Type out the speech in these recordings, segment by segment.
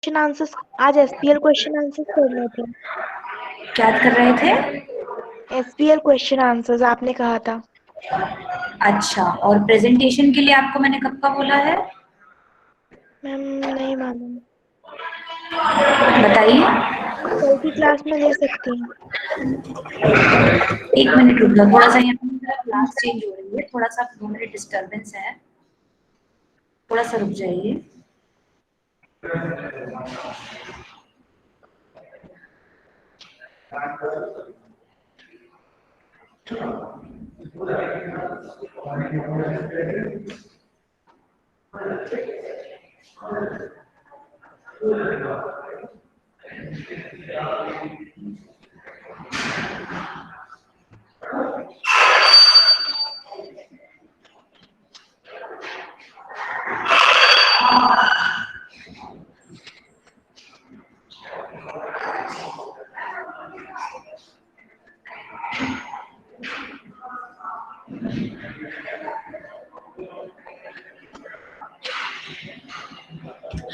Question answers, आज SPL question answers करने थे। क्या कर रहे थे? एसपीएल क्वेश्चन आंसर्स आपने कहा था। अच्छा, और प्रेजेंटेशन के लिए आपको मैंने कब का बोला है? मैम नहीं मालूम, बताइए। कल की क्लास में ले सकती हैं। एक मिनट रुक जाओ, थोड़ा सा यहाँ पे मेरा क्लास चेंज हो रही है, थोड़ा सा 2 मिनट डिस्टर्बेंस है, थोड़ा सा रुक जाइए।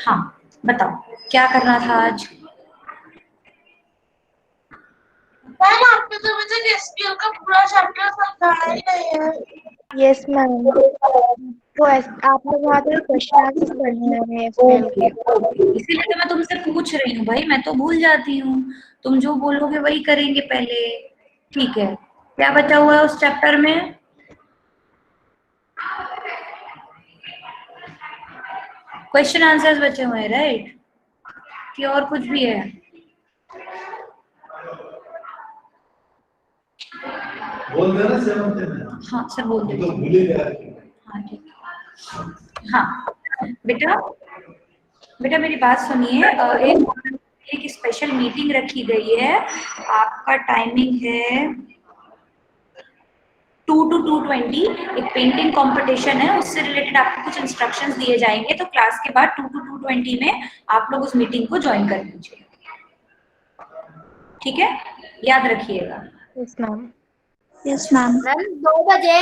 हाँ, बताओ क्या करना था आज? मैम आपने तो अभी तक एसक्यूएल का पूरा चैप्टर समझाया ही नहीं है। यस मैम, वो आपने कहा था क्वेश्चन आंसर्स करने हैं हमें एसपीएल ओके के। ओके, इसीलिए तो मैं तुमसे पूछ रही हूँ भाई, मैं तो भूल जाती हूँ। तुम जो बोलोगे वही करेंगे पहले। ठीक है, क्या बचा हुआ है उस चैप्टर में? क्वेश्चन आंसर्स बचे हुए हैं, राइट? कि और कुछ भी है? बोल देना सेवंथ में। हाँ सर, बोल तो दो। भूल ही गया। हाँ ठीक है। हाँ बेटा, बेटा मेरी बात सुनिए। एक स्पेशल मीटिंग रखी गई है। आपका टाइमिंग है 2 to 2:20। एक पेंटिंग कंपटीशन है, उससे रिलेटेड आपको कुछ इंस्ट्रक्शंस दिए जाएंगे, तो क्लास के बाद 2 to 2:20 में आप लोग उस मीटिंग को ज्वाइन कर लीजिए। ठीक है, याद रखिएगा। Yes ma'am. Yes ma'am. Ma'am 2 बजे।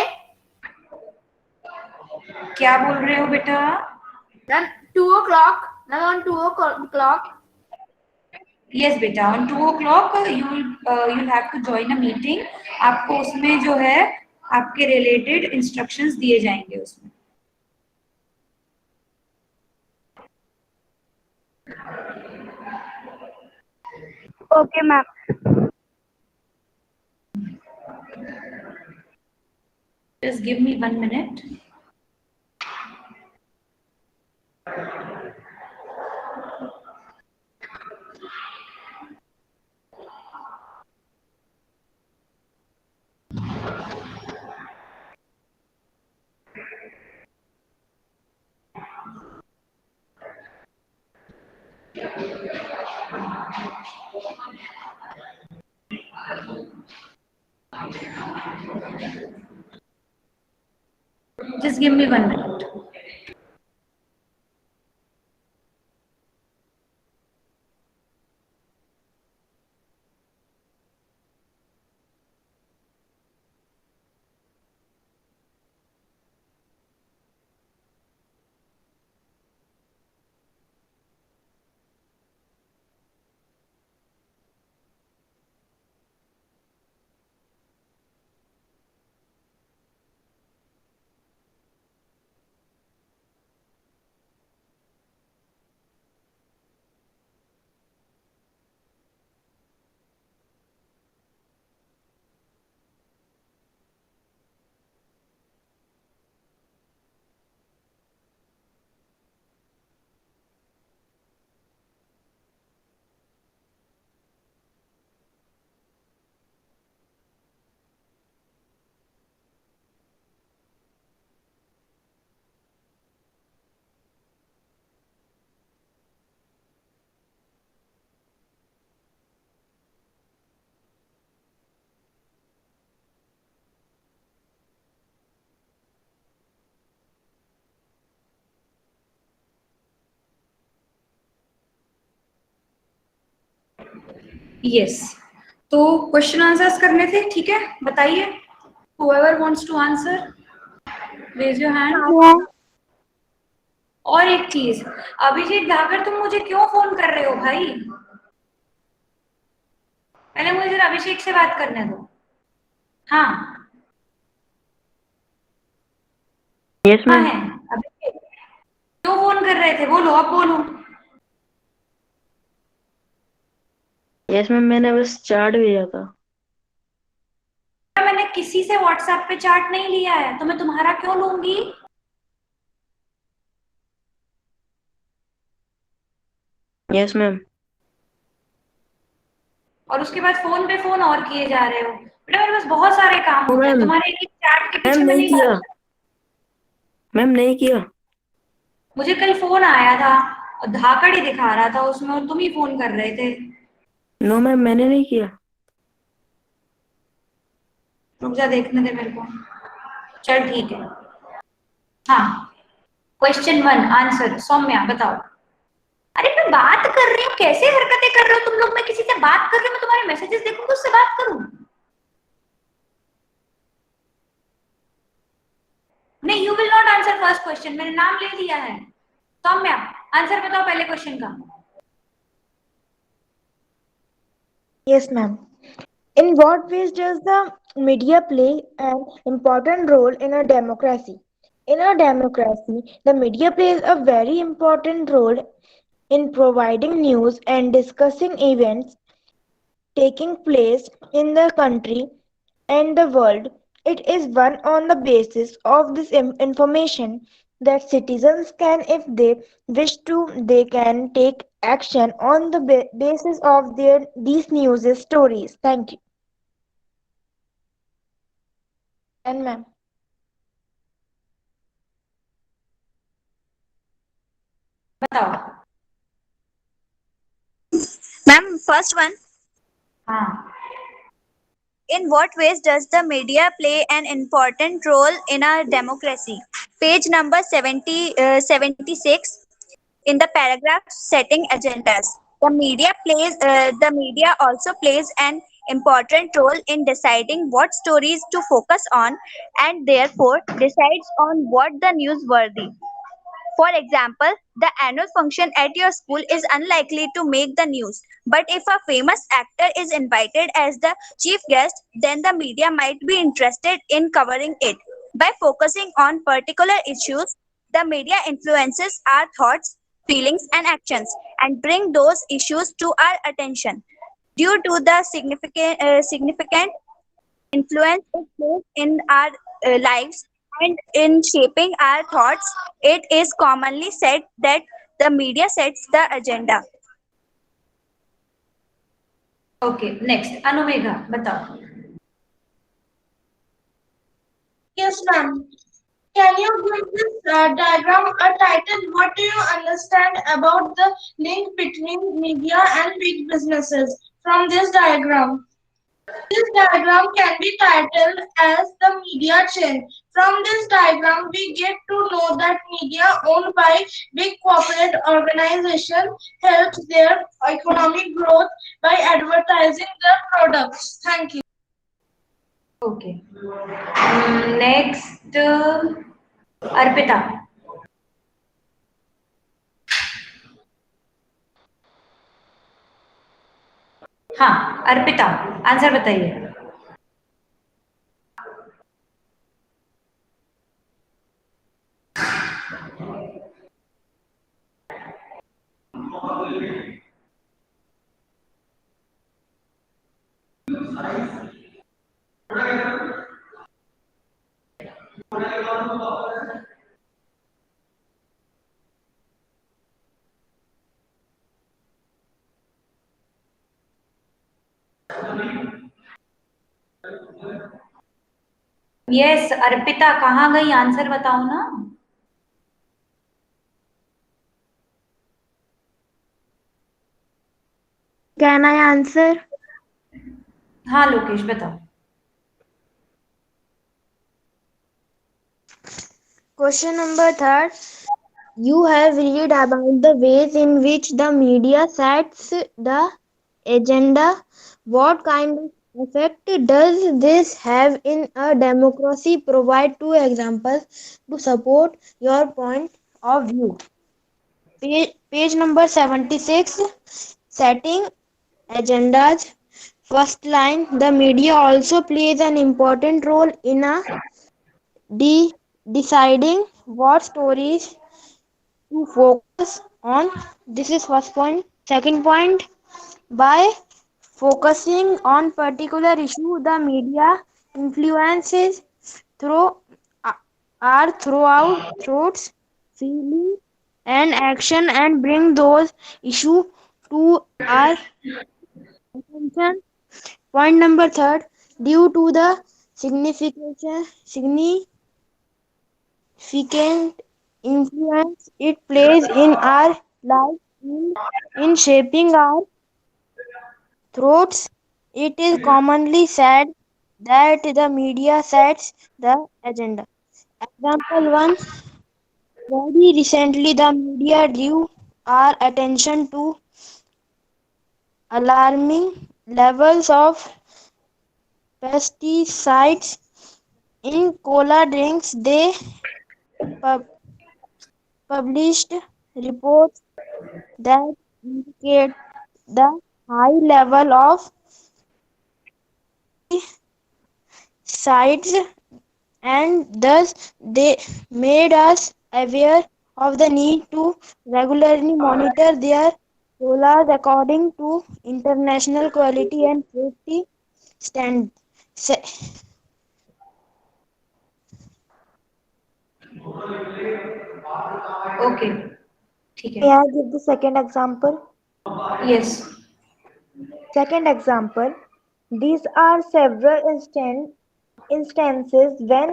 क्या बोल रहे हो बेटा? Ma'am 2 o'clock। Ma'am on 2 o'clock। Yes बेटा, on 2 o'clock you'll have to join a meeting। आपको उसमें जो है आपके रिलेटेड इंस्ट्रक्शंस दिए जाएंगे उसमें। Okay ma'am. Just give me 1 minute। Just give me 1 minute। Yes, तो क्वेश्चन आंसर्स करने थे, ठीक है? बताइए, whoever wants to answer raise your hand। और एक चीज, अभिषेक धाकर तुम मुझे क्यों फोन कर रहे हो भाई? पहले मुझे जरा अभिषेक से बात करने दो। हाँ, यस हाँ मैम। है अभिषेक, क्यों फोन कर रहे थे? बोलो, अब बोलो। यस मैम, मैंने बस चार्ट भेजा था। मैंने किसी से व्हाट्सएप पे चार्ट नहीं लिया है, तो मैं तुम्हारा क्यों लूंगी? Yes ma'am. और उसके बाद फोन पे फोन और किए जा रहे हो। बेटा मेरे पास बहुत सारे काम ओ होते हैं, मैम, तुम्हारे एक चार्ट के मैम पीछे मैं नहीं नहीं किया, भाग सकती। मैम नहीं किया। मुझे कल फोन आया था और धाकड़ ही दिखा रहा था उसमें, और तुम ही फोन कर रहे थे। नो मैम, मैंने नहीं किया। रुक जा, देखने दे मेरे को। चल ठीक है। हाँ, क्वेश्चन 1 आंसर। सौम्या बताओ। अरे मैं बात कर रही हूँ, कैसे हरकतें कर रहे हो तुम लोग? मैं किसी से बात कर रही हूँ, मैं तुम्हारे मैसेजेस देखूंगी, उससे बात करूँ? नहीं, you will not answer first question, मैंने नाम ले लिया है। सौम्या, आंसर बताओ पहले क्वेश्चन का। Yes, ma'am. In what ways does the media play an important role in a democracy? In a democracy, the media plays a very important role in providing news and discussing events taking place in the country and the world. It is one on the basis of this information that citizens can, if they wish to, they can take action on the basis of these news stories. Thank you. And ma'am. बताओ। Ma'am, first one, हाँ, in what ways does the media play an important role in our democracy? Page number 76 in the paragraph setting agendas. The media also plays an important role in deciding what stories to focus on and therefore decides on what the newsworthy. For example, the annual function at your school is unlikely to make the news. But if a famous actor is invited as the chief guest, then the media might be interested in covering it. By focusing on particular issues, the media influences our thoughts, feelings, and actions and bring those issues to our attention. Due to the significant influence it plays in our lives and in shaping our thoughts, it is commonly said that the media sets the agenda. Okay next Anumegha बताओ। Yes, ma'am. Can you give this diagram a title? What do you understand about the link between media and big businesses from this diagram? This diagram can be titled as the media chain. From this diagram, we get to know that media owned by big corporate organizations helps their economic growth by advertising their products. Thank you. Okay next Arpita. हाँ Arpita, answer बताइए। Yes Arpita, कहाँ गई? Answer बताओ ना। Can I answer? हाँ लोकेश बताओ। Question number third. You have read about the ways in which the media sets the agenda. What kind of effect does this have in a democracy? Provide two examples to support your point. of view. Page number 76, setting agendas. First line, the media also plays an important role in deciding what stories to focus on. This is first point. Second point, by focusing on particular issue, the media influences through are throughout thoughts, feeling, and action, and bring those issue to our attention. Point number third, due to the significant influence it plays in our life in shaping our thoughts, it is commonly said that the media sets the agenda. Example 1, very recently the media drew our attention to alarming levels of pesticides in cola drinks. They pub- published reports that indicate the high level of pesticides, and thus they made us aware of the need to regularly monitor their colas according to international quality and safety standards. Okay ठीक May है. I give the second example? Yes. Second example, these are several instances when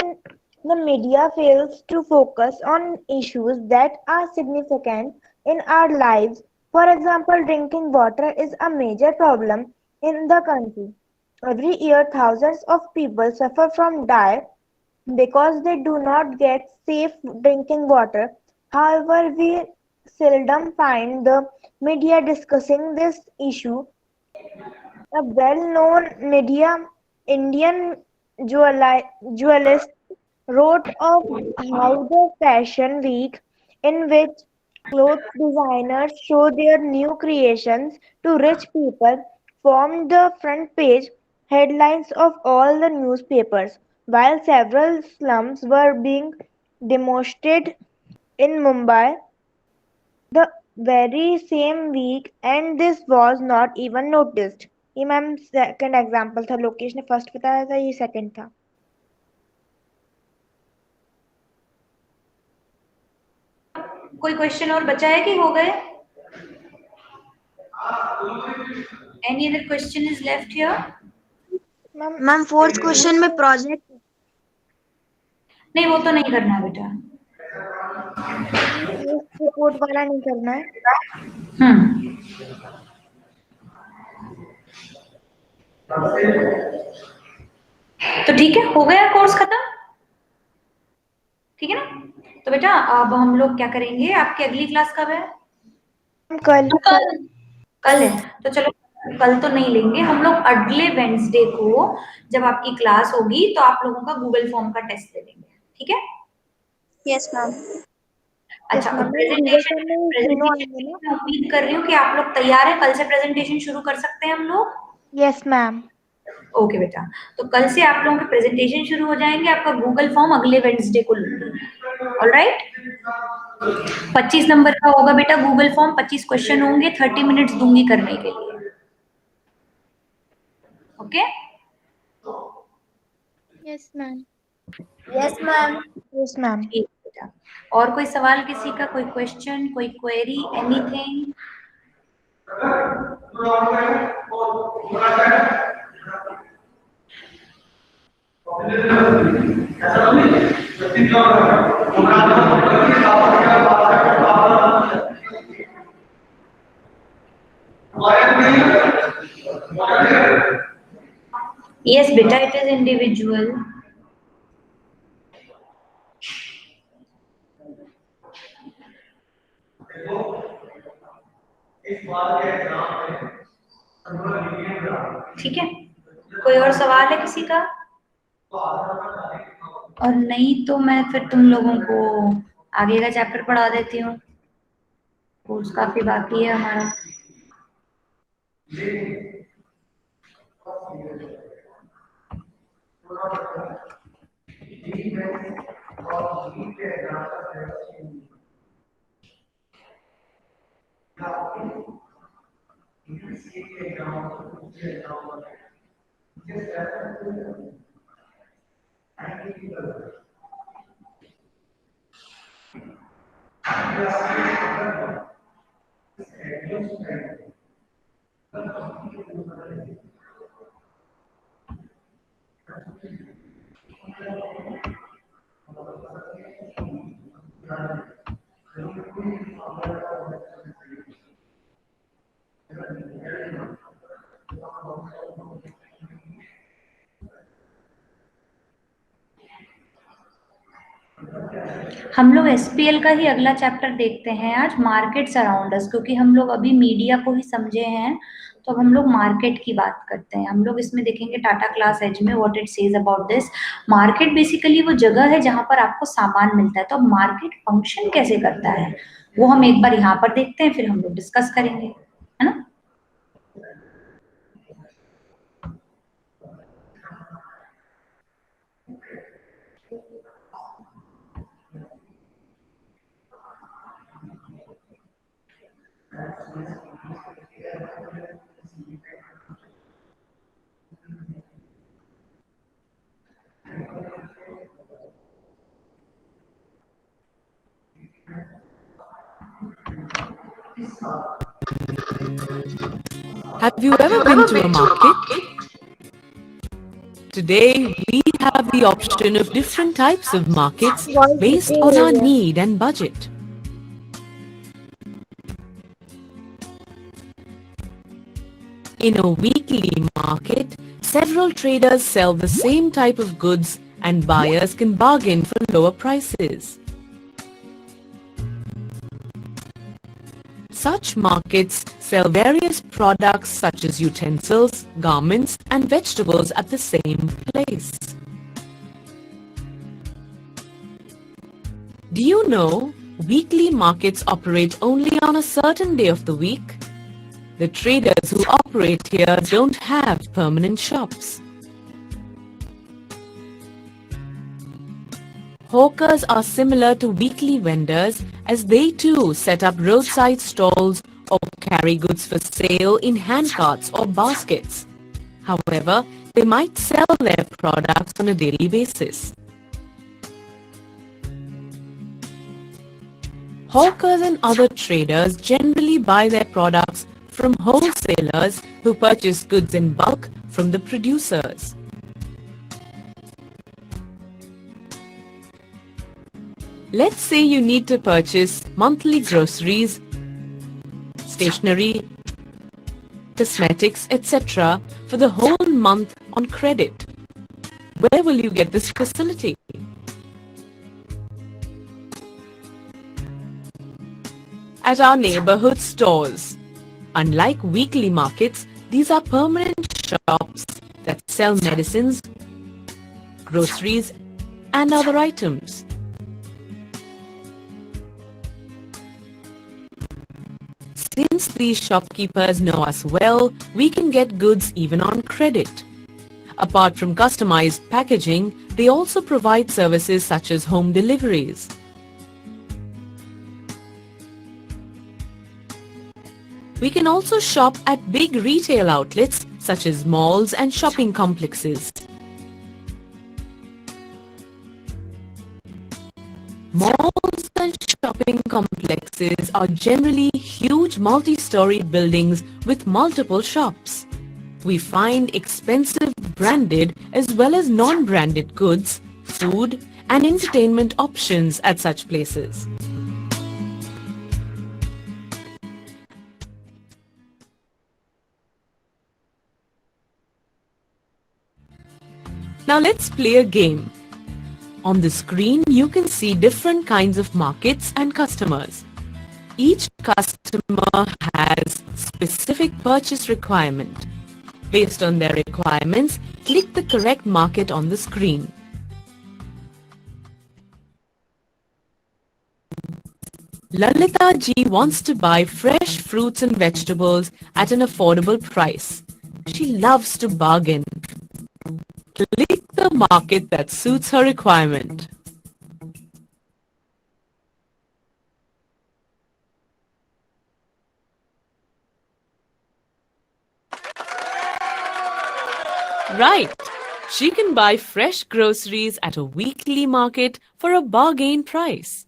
the media fails to focus on issues that are significant in our lives. For example, drinking water is a major problem in the country. Every year, thousands of people suffer from dire because they do not get safe drinking water. However, we seldom find the media discussing this issue. A well-known media Indian jewelist wrote of how the Fashion Week, in which clothes designers show their new creations to rich people, formed the front page headlines of all the newspapers, while several slums were being demolished in Mumbai the very same week, and this was not even noticed. ये ma'am second example था, लोकेश ने first बताया था, ये second था. कोई question और बचा है कि हो गए? Any other question is left here? Ma'am fourth question में प्रोजेक्ट नहीं, वो तो नहीं करना बेटा. रिपोर्ट वाला नहीं करना है. तो ठीक है, हो गया कोर्स खत्म. ठीक है ना? तो बेटा अब हम लोग क्या करेंगे, आपकी अगली क्लास कब है? कल कल है. तो चलो कल तो नहीं लेंगे हम लोग, अगले वेडनेसडे को जब आपकी क्लास होगी तो आप लोगों का गूगल फॉर्म का टेस्ट ले लेंगे. ठीक है? Yes ma'am. अच्छा, मैम प्रेजेंटेशन तीनों आएंगे ना. मैं उम्मीद कर रही हूँ कि आप लोग तैयार हैं. कल से प्रेजेंटेशन शुरू कर सकते हैं हम लोग. Yes ma'am. ओके बेटा, तो कल से आप लोगों के प्रेजेंटेशन शुरू हो जाएंगे. आपका गूगल फॉर्म अगले वेडनेसडे को लूंगी. ऑलराइट, 25 नंबर का होगा बेटा गूगल फॉर्म. 25 क्वेश्चन होंगे, 30 मिनट्स दूंगी करने के लिए. Okay? Yes ma'am. Yes ma'am. Yes ma'am. ठीक बेटा. और कोई सवाल किसी का, कोई क्वेश्चन, कोई query, anything? Yes beta, it is individual. ठीक है, कोई और सवाल है किसी का? और नहीं तो मैं फिर तुम लोगों को आगे का चैप्टर पढ़ा देती हूँ, कोर्स काफी बाकी है हमारा। हम लोग एसपीएल का ही अगला चैप्टर देखते हैं आज, मार्केट्स अराउंड अस, क्योंकि हम लोग अभी मीडिया को ही समझे हैं, तो अब हम लोग मार्केट की बात करते हैं। हम लोग इसमें देखेंगे टाटा क्लास एज में what it says about this. Market basically वो जगह है जहां पर आपको सामान मिलता है, तो अब मार्केट फंक्शन कैसे करता है वो हम एक बार यहाँ पर देखते हैं, फिर हम लोग डिस्कस करेंगे, है ना। Have you ever been to a market? Today, we have the option of different types of markets based on our need and budget. In a weekly market, several traders sell the same type of goods and buyers can bargain for lower prices. Such markets sell various products such as utensils, garments, and vegetables at the same place. Do you know weekly markets operate only on a certain day of the week? The traders who operate here don't have permanent shops. Hawkers are similar to weekly vendors as they too set up roadside stalls or carry goods for sale in handcarts or baskets. However, they might sell their products on a daily basis. Hawkers and other traders generally buy their products from wholesalers who purchase goods in bulk from the producers. Let's say you need to purchase monthly groceries, stationery, cosmetics, etc. for the whole month on credit. Where will you get this facility? At our neighborhood stores. Unlike weekly markets, these are permanent shops that sell medicines, groceries, and other items. Since these shopkeepers know us well, we can get goods even on credit. Apart from customized packaging, they also provide services such as home deliveries. We can also shop at big retail outlets such as malls and shopping complexes. Malls and shopping complexes are generally huge multi-story buildings with multiple shops. We find expensive branded as well as non-branded goods, food, and entertainment options at such places. Now let's play a game. On the screen, you can see different kinds of markets and customers. Each customer has specific purchase requirement. Based on their requirements, click the correct market on the screen. Lalita ji wants to buy fresh fruits and vegetables at an affordable price. She loves to bargain. Click the market that suits her requirement. Right. She can buy fresh groceries at a weekly market for a bargain price.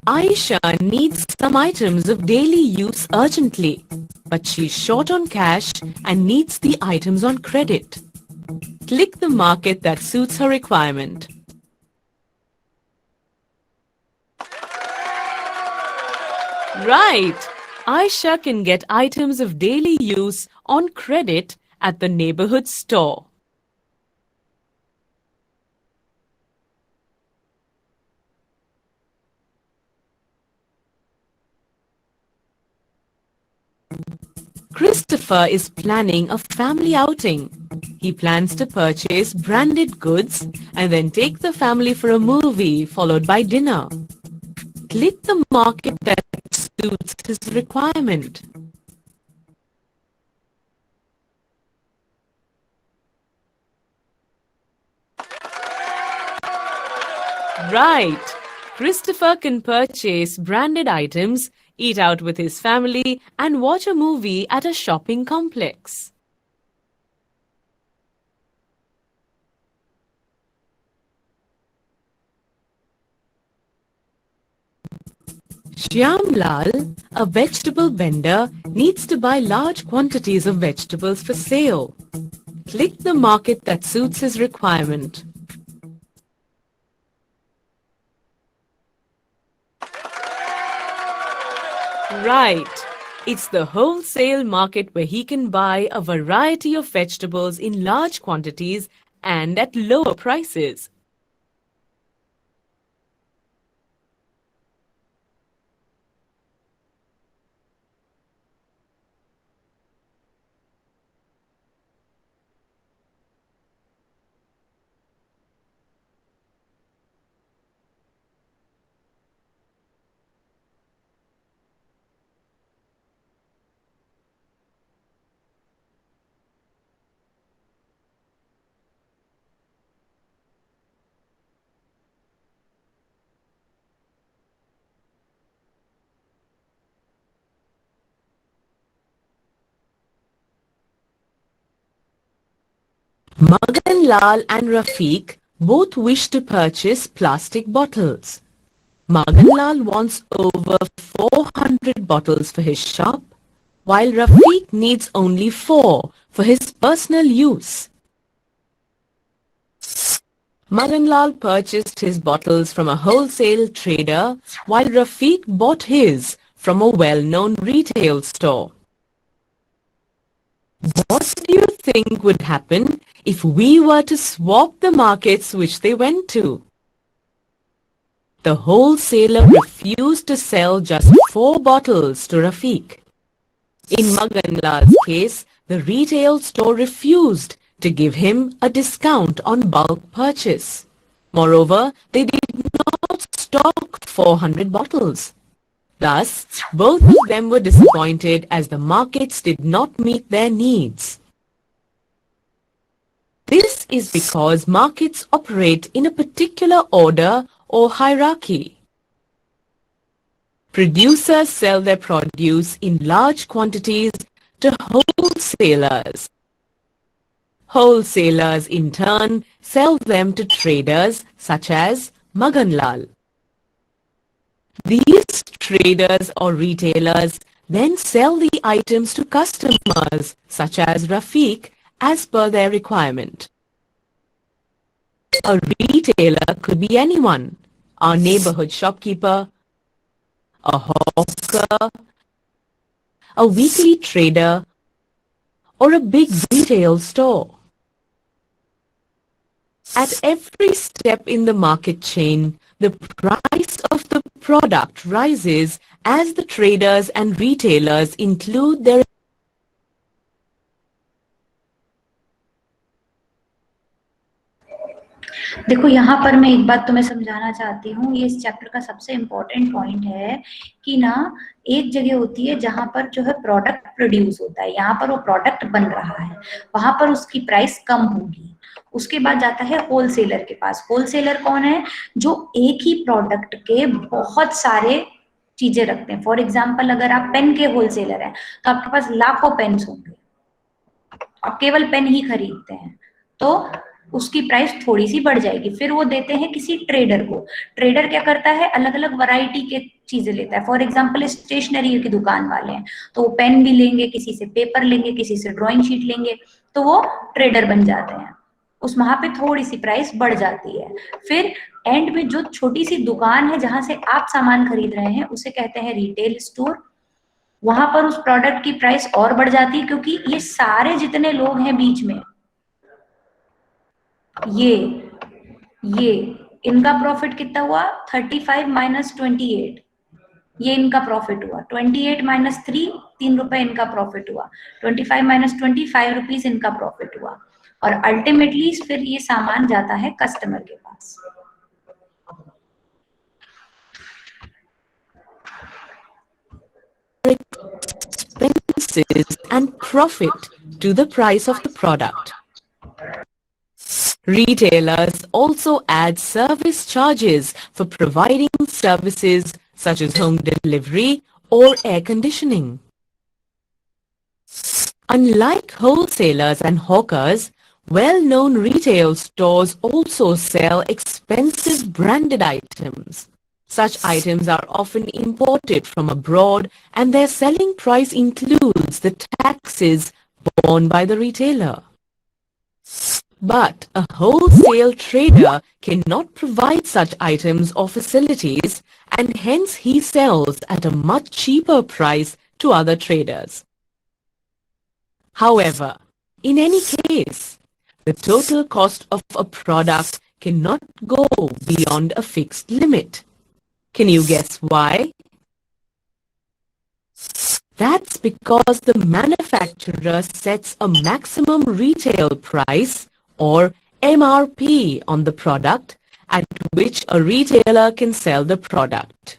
Aisha needs some items of daily use urgently, but she's short on cash and needs the items on credit. Click the market that suits her requirement. Right! Aisha can get items of daily use on credit at the neighborhood store. Christopher is planning a family outing. He plans to purchase branded goods and then take the family for a movie followed by dinner. Click the market that suits his requirement. Right! Christopher can purchase branded items, eat out with his family, and watch a movie at a shopping complex. Shyamlal, a vegetable vendor, needs to buy large quantities of vegetables for sale. Click the market that suits his requirement. Right. It's the wholesale market where he can buy a variety of vegetables in large quantities and at lower prices. Magan Lal and Rafiq both wish to purchase plastic bottles. Magan Lal wants over 400 bottles for his shop, while Rafiq needs only 4 for his personal use. Magan Lal purchased his bottles from a wholesale trader, while Rafiq bought his from a well-known retail store. What do you think would happen if we were to swap the markets which they went to? The wholesaler refused to sell just 4 bottles to Rafiq. In Magan Lal's case, the retail store refused to give him a discount on bulk purchase. Moreover, they did not stock 400 bottles. Thus, both of them were disappointed as the markets did not meet their needs. This is because markets operate in a particular order or hierarchy. Producers sell their produce in large quantities to wholesalers. Wholesalers in turn sell them to traders such as Magan Lal. These traders or retailers then sell the items to customers such as Rafiq as per their requirement. A retailer could be anyone, our neighborhood shopkeeper, a hawker, a weekly trader, or a big retail store. At every step in the market chain, the price of the product rises as the traders and retailers include their देखो यहाँ पर मैं एक बात तुम्हें समझाना चाहती हूँ, ये इस चैप्टर का सबसे इम्पोर्टेंट पॉइंट है कि ना एक जगह होती है जहां पर जो है प्रोडक्ट प्रोड्यूस होता है, यहाँ पर वो प्रोडक्ट बन रहा है, वहां पर उसकी प्राइस कम होगी। उसके बाद जाता है होलसेलर के पास। होलसेलर कौन है? जो एक ही प्रोडक्ट के बहुत सारे चीजें रखते हैं। फॉर एग्जाम्पल अगर आप पेन के होलसेलर हैं तो आपके पास लाखों पेन्स होंगे, आप केवल पेन ही खरीदते हैं तो उसकी प्राइस थोड़ी सी बढ़ जाएगी। फिर वो देते हैं किसी ट्रेडर को। ट्रेडर क्या करता है? अलग अलग वैरायटी के चीजें लेता है। फॉर एग्जांपल स्टेशनरी की दुकान वाले हैं तो वो पेन भी लेंगे, किसी से पेपर लेंगे, किसी से ड्राइंग शीट लेंगे, तो वो ट्रेडर बन जाते हैं। उस वहां पे थोड़ी सी प्राइस बढ़ जाती है। फिर एंड में जो छोटी सी दुकान है जहां से आप सामान खरीद रहे हैं उसे कहते हैं रिटेल स्टोर। वहां पर उस प्रोडक्ट की प्राइस और बढ़ जाती है, क्योंकि ये सारे जितने लोग हैं बीच में, ये इनका प्रॉफिट कितना हुआ? 35 माइनस 28, ये इनका प्रॉफिट हुआ। 28 माइनस 3, 3 रुपए इनका प्रॉफिट हुआ। 25 माइनस 20, 5 रुपीज इनका प्रॉफिट हुआ। और अल्टीमेटली फिर ये सामान जाता है कस्टमर के पास। Expenses and profit to the price of the product. Retailers also add service charges for providing services such as home delivery or air conditioning. Unlike wholesalers and hawkers, well-known retail stores also sell expensive branded items. Such items are often imported from abroad and their selling price includes the taxes borne by the retailer. But a wholesale trader cannot provide such items or facilities, and hence he sells at a much cheaper price to other traders. However, in any case, the total cost of a product cannot go beyond a fixed limit. Can you guess why? That's because the manufacturer sets a maximum retail price or MRP on the product at which a retailer can sell the product.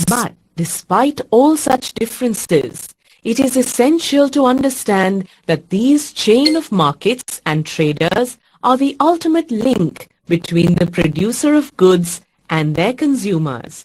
But despite all such differences, it is essential to understand that these chain of markets and traders are the ultimate link between the producer of goods and their consumers.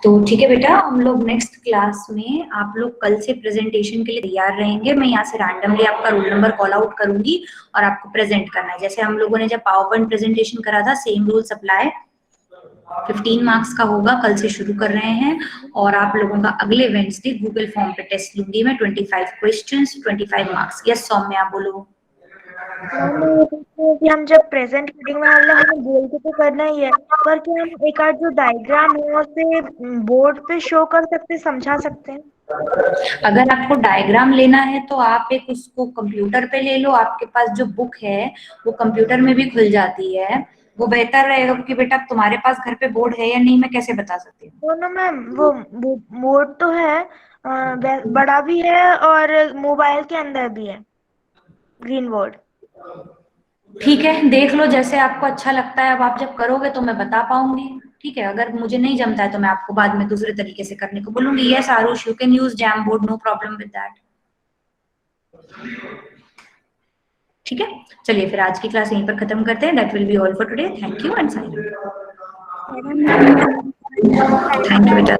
तो ठीक है बेटा, हम लोग next class में आप लोग कल से प्रेजेंटेशन के लिए तैयार रहेंगे। मैं यहाँ से रैंडमली आपका रोल नंबर कॉल आउट करूंगी और आपको प्रेजेंट करना है। जैसे हम लोगों ने जब पावर पॉइंट प्रेजेंटेशन करा था, सेम रूल्स अप्लाई। 15 मार्क्स का होगा, कल से शुरू कर रहे हैं। और आप लोगों का अगले वेडनेसडे गूगल फॉर्म पे टेस्ट लूंगी मैं। 25 क्वेश्चंस, 25 मार्क्स। यस सौम्या बोलो। कि हम जब प्रेजेंट मीटिंग में हमें बोल के तो करना ही है, पर क्या हम एक आध जो डायग्राम है उसे बोर्ड पे शो कर सकते, समझा सकते हैं? अगर आपको डायग्राम लेना है तो आप एक उसको कंप्यूटर पे ले लो। आपके पास जो बुक है वो कंप्यूटर में भी खुल जाती है, वो बेहतर रहेगा। क्योंकि बेटा तुम्हारे पास घर पे बोर्ड है या नहीं, मैं कैसे बता सकती हूँ? वो ना मैम, वो बोर्ड तो है, बड़ा भी है और मोबाइल के अंदर भी है, ग्रीन बोर्ड। ठीक है, देख लो जैसे आपको अच्छा लगता है। अब आप जब करोगे तो मैं बता पाऊंगी। ठीक है, अगर मुझे नहीं जमता है तो मैं आपको बाद में दूसरे तरीके से करने को बोलूंगी। Yes Aarush, you can use Jamboard, no problem with that. ठीक है, चलिए फिर आज की क्लास यहीं पर खत्म करते हैं। That will be all for today. Thank you and साइन। थैंक यू बेटा,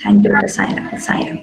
थैंक यू बेटा। साइन साइन।